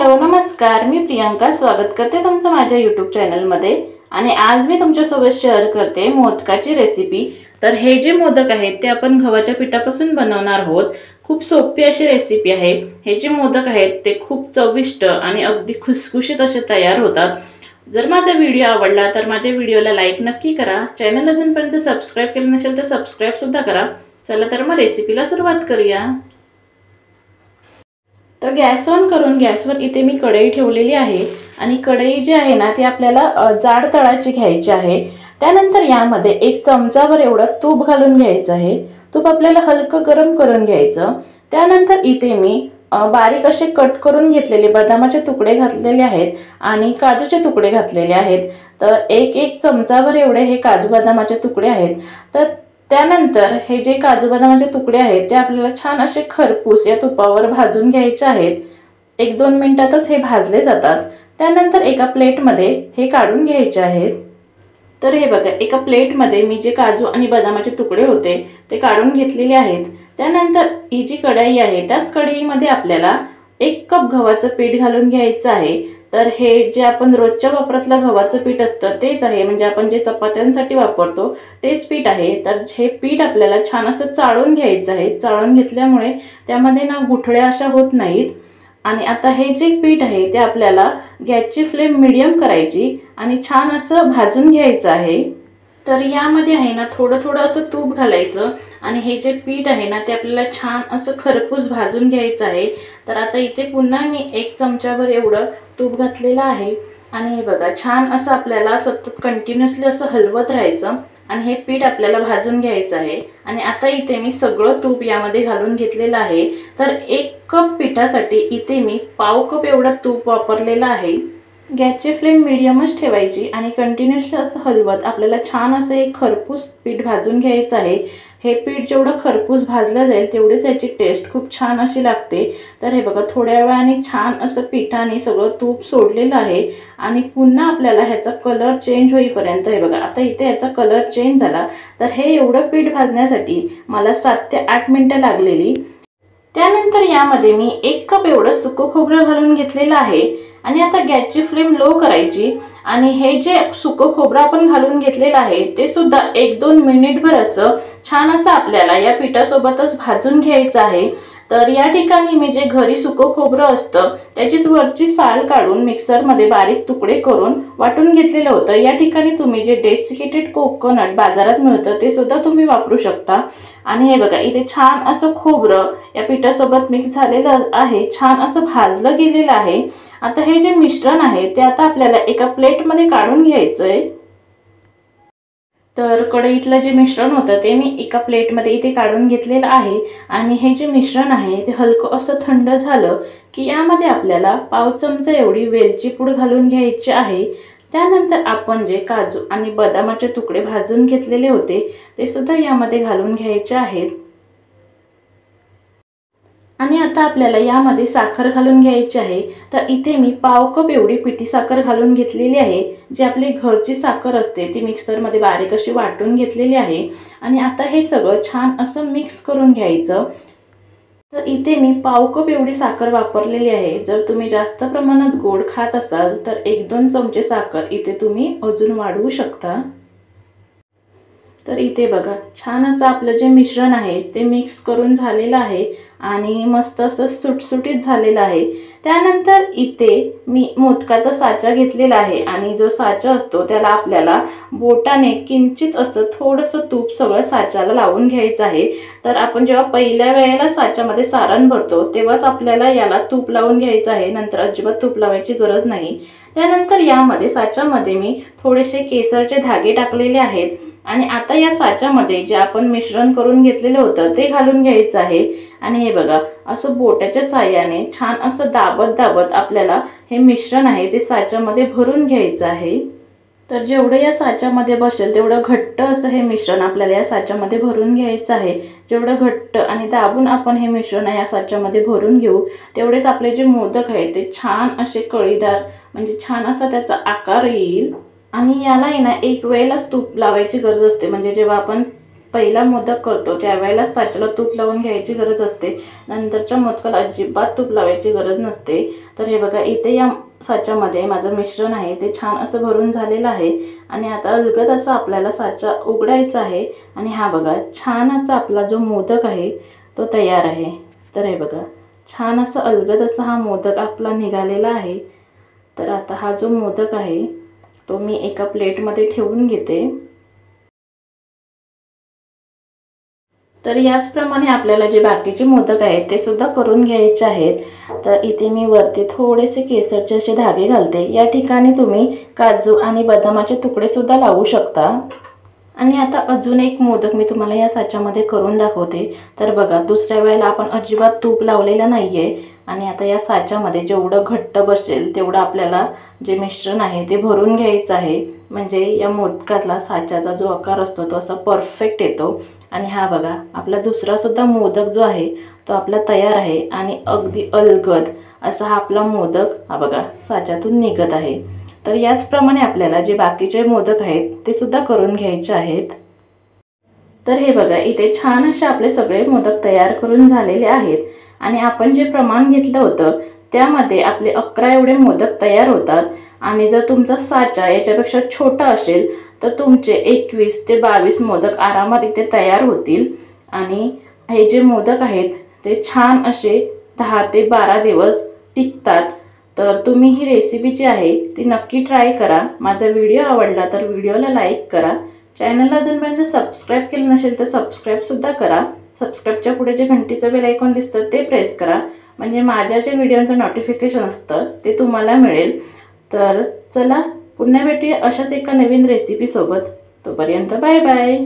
Hello नमस्कार, मी प्रियंका स्वागत करते तुमचं माझ्या यूट्यूब चॅनलमध्ये। आणि आज मी तुमच्यासोबत शेअर करते मोदकाची रेसिपी। तर हे जे मोदक आहेत ते आपण गव्हाच्या पिठापासून बनवणार आहोत। खूप सोपी अशी रेसिपी आहे। हे जे मोदक आहेत ते खूप चविष्ट आणि अगदी खुसखुशीत असे तयार होतात। जर माझा व्हिडिओ आवडला तर माझ्या व्हिडिओला लाईक नक्की करा। चॅनल अजूनपर्यंत सबस्क्राइब केलं नसेल तर सबस्क्राइब सुद्धा करा। चला तर मग रेसिपीला सुरुवात करूया। तर गॅस ऑन करून गॅसवर इथे मी कढई ठेवलेली आहे आणि कढई जी आहे ना ती आपल्याला जाड तळाची घ्यायची आहे। त्यानंतर यामध्ये 1 चमचाभर एवढं तूप घालून घ्यायचं आहे। तूप आपल्याला हलकं गरम करून घ्यायचं। त्यानंतर इथे मी बारीक असे कट करून घेतलेले बदामाचे तुकडे घातलेले आहेत आणि काजूचे तुकडे घातलेले आहेत। तर 1 चमचाभर एवढे हे काजू बदामाचे तुकडे आहेत। तर त्यानंतर हे जे काजू बदामाचे तुकडे आहेत ते आपल्याला छान असे खरपूस या तुपावर भाजून घ्यायचे आहेत। 1-2 मिनिटातच हे भाजले जातात। त्यानंतर एका प्लेटमध्ये हे काढून घ्यायचे आहेत। तर हे बघा, एका प्लेटमध्ये मी जे काजू आणि बदामाचे तुकडे होते ते काढून घेतलेले आहेत। त्यानंतर ही जी कढई आहे त्याच कढईमध्ये आपल्याला 1 कप गव्हाचं पीठ घालून घ्यायचं आहे। तर हे जे आपण रोजच्या वापरातलं गव्हाचं पीठ असतं तेच आहे, म्हणजे आपण जे चपात्यांसाठी वापरतो तेच पीठ आहे। तर हे पीठ आपल्याला छान असं चाळून घ्यायचं आहे। चाळून घेतल्यामुळे त्यामध्ये ना गुठळ्या अशा होत नाहीत। आणि आता हे जे पीठ आहे ते आपल्याला गॅसची फ्लेम मीडियम करायची आणि छान असं भाजून घ्यायचं आहे। तर यामध्ये आहे ना थोडं असं तूप घालायचं आणि हे जे पीठ आहे ना ते आपल्याला छान असं खरपूस भाजून घ्यायचं आहे। तर आता इथे पुन्हा मी 1 चमचाभर एवढं तूप घातलेलं आहे आणि हे बघा छान असं आपल्याला सतत कंटिन्युअसली असं हलवत राहायचं आणि हे पीठ आपल्याला भाजून घ्यायचं आहे। आणि आता इथे मी सगळं तूप यामध्ये घालून घेतलेलं आहे। तर 1 कप पिठासाठी इथे मी पाव कप एवढं तूप वापरलेलं आहे। गॅसची फ्लेम मीडियमच ठेवायची आणि कंटिन्युअसली असं हलवत आपल्याला छान असं एक खरपूस पीठ भाजून घ्यायचं आहे। हे पीठ जेवढं खरपूस भाजलं जाईल तेवढेच याची टेस्ट खूप छान अशी लागते। तर हे बघा थोड्या वेळाने छान असं पिठाने सगळं तूप सोडलेलं आहे आणि पुन्हा आपल्याला ह्याचा कलर चेंज होईपर्यंत हे बघा आता इथे याचा कलर चेंज झाला। तर हे एवढं पीठ भाजण्यासाठी मला 7 ते 8 मिनिटं लागलेली। त्यानंतर यामध्ये मी 1 कप एवढं सुकं खोबरं घालून घेतलेलं आहे आणि आता गॅसची फ्लेम लो करायची आणि हे जे सुकं खोबरं आपण घालून घेतलेलं आहे ते सुद्धा 1-2 मिनिटभर असं छान असं आपल्याला या पिठासोबतच भाजून घ्यायचं आहे। तर या ठिकाणी मी जे घरी सुकं खोबरं असतं त्याचीच वरची साल काढून मिक्सरमध्ये बारीक तुकडे करून वाटून घेतलेलं होतं। या ठिकाणी तुम्ही जे डेसिकेटेड कोकोनट बाजारात मिळतं ते सुद्धा तुम्ही वापरू शकता। आणि हे बघा इथे छान असं खोबरं या पिठासोबत मिक्स झालेलं आहे, छान असं भाजलं गेलेलं आहे। आता हे जे मिश्रण आहे ते आता आपल्याला एका प्लेटमध्ये काढून घ्यायचं आहे। तर कढईतलं जे मिश्रण होतं ते मी एका प्लेटमध्ये इथे काढून घेतलेलं आहे आणि हे जे मिश्रण आहे ते हलकं असं थंड झालं की यामध्ये आपल्याला पाव चमचा एवढी वेलची पूड घालून घ्यायची आहे। त्यानंतर आपण जे काजू आणि बदामाचे तुकडे भाजून घेतलेले होते ते सुद्धा यामध्ये घालून घ्यायचे आहेत। आणि आता आपल्याला यामध्ये साखर घालून घ्यायची आहे। तर इथे मी पाव कप एवढी पिठी साखर घालून घेतलेली आहे। जी आपली घरची साखर असते ती मिक्सरमध्ये बारीक अशी वाटून घेतलेली आहे आणि आता हे सगळं छान असं मिक्स करून घ्यायचं। तर इथे मी पाव कप एवढी साखर वापरलेली आहे। जर तुम्ही जास्त प्रमाणात गोड खात असाल तर 1-2 चमचे साखर इथे तुम्ही अजून वाढवू शकता। तर इथे बघा छान असं आपलं जे मिश्रण आहे ते मिक्स करून झालेलं आहे आणि मस्त असं सुटसुटीत झालेलं आहे। त्यानंतर इथे मी मोदकाचा साचा घेतलेला आहे आणि जो साचा असतो त्याला आपल्याला बोटाने किंचित असं थोडंसं तूप सगळं साच्याला लावून घ्यायचं आहे। तर आपण जेव्हा पहिल्या वेळेला साच्यामध्ये सारण भरतो तेव्हाच आपल्याला याला तूप लावून घ्यायचं आहे, नंतर अजिबात तूप लावायची गरज नाही। त्यानंतर यामध्ये साच्यामध्ये मी थोडेसे केसरचे धागे टाकलेले आहेत आणि आता या साच्यामध्ये जे आपण मिश्रण करून घेतलेलं होतं ते घालून घ्यायचं आहे। आणि हे बघा असं बोटाच्या साहाय्याने छान असं दाबत आपल्याला हे मिश्रण आहे ते साच्यामध्ये भरून घ्यायचं आहे। तर जेवढं या साच्यामध्ये बसेल तेवढं घट्ट असं हे मिश्रण आपल्याला या साच्यामध्ये भरून घ्यायचं आहे। जेवढं घट्ट आणि दाबून आपण हे मिश्रण या साच्यामध्ये भरून घेऊ तेवढेच आपले जे मोदक आहेत ते छान असे कळीदार, म्हणजे छान असा त्याचा आकार येईल। आणि याला आहे ना 1 वेळेलाच तूप लावायची गरज असते, म्हणजे जेव्हा आपण पहिला मोदक करतो त्यावेळेला साच्याला तूप लावून घ्यायची गरज असते, नंतरच्या मोदकाला अजिबात तूप लावायची गरज नसते। तर हे बघा इथे या साच्यामध्ये माझं मिश्रण आहे ते छान असं भरून झालेलं आहे आणि आता अलगद असं आपल्याला साचा उघडायचा आहे आणि हा बघा छान असा आपला जो मोदक आहे तो तयार आहे। तर हे बघा छान असं अलगद असा हा मोदक आपला निघालेला आहे। तर आता हा जो मोदक आहे तो मी एका प्लेटमध्ये ठेवून घेते। तर याचप्रमाणे आपल्याला जे बाकीचे मोदक आहेत ते सुद्धा करून घ्यायचे आहेत। तर इथे मी वरती थोडेसे केसरचे असे धागे घालते। या ठिकाणी तुम्ही काजू आणि बदामाचे तुकडे सुद्धा लावू शकता। आणि आता अजून एक मोदक मी तुम्हाला या साच्यामध्ये करून दाखवते। तर बघा दुसऱ्या वेळेला आपण अजिबात तूप लावलेलं नाहीये आणि आता या साच्यामध्ये जेवढं घट्ट बसेल तेवढं आपल्याला जे मिश्रण आहे ते भरून घ्यायचं आहे, म्हणजे या मोदकातला साच्याचा जो आकार असतो तो असा परफेक्ट येतो। आणि हा बघा आपला दुसरा सुद्धा मोदक जो आहे तो आपला तयार आहे आणि अगदी अलगद असा हा आपला मोदक हा बघा साच्यातून निघत आहे। तर याचप्रमाणे आपल्याला जे बाकीचे मोदक आहेत ते सुद्धा करून घ्यायचे आहेत। तर हे बघा इथे छान असे आपले सगळे मोदक तयार करून झालेले आहेत आणि आपण जे प्रमाण घेतलं होतं त्यामध्ये आपले 11 एवढे मोदक तयार होतात। आणि जर तुमचा साचा याच्यापेक्षा छोटा असेल तर तुमचे 21 ते 22 मोदक आरामात इथे तयार होतील। आणि हे जे मोदक आहेत ते छान असे 10 ते 12 दिवस टिकतात। तर तुम्ही ही रेसिपी जी आहे ती नक्की ट्राय करा। माझा व्हिडिओ आवडला तर व्हिडिओला लाईक करा। चॅनलला अजूनपर्यंत सबस्क्राईब केलं नसेल तर सबस्क्राईबसुद्धा करा। सबस्क्राईबच्या पुढे जे घंटीचं बेल आयकॉन दिसतं ते प्रेस करा, म्हणजे माझ्या जे व्हिडिओचं नोटिफिकेशन असतं ते तुम्हाला मिळेल। तर चला पुन्हा भेटूया अशाच एका नवीन रेसिपीसोबत। तोपर्यंत बाय बाय।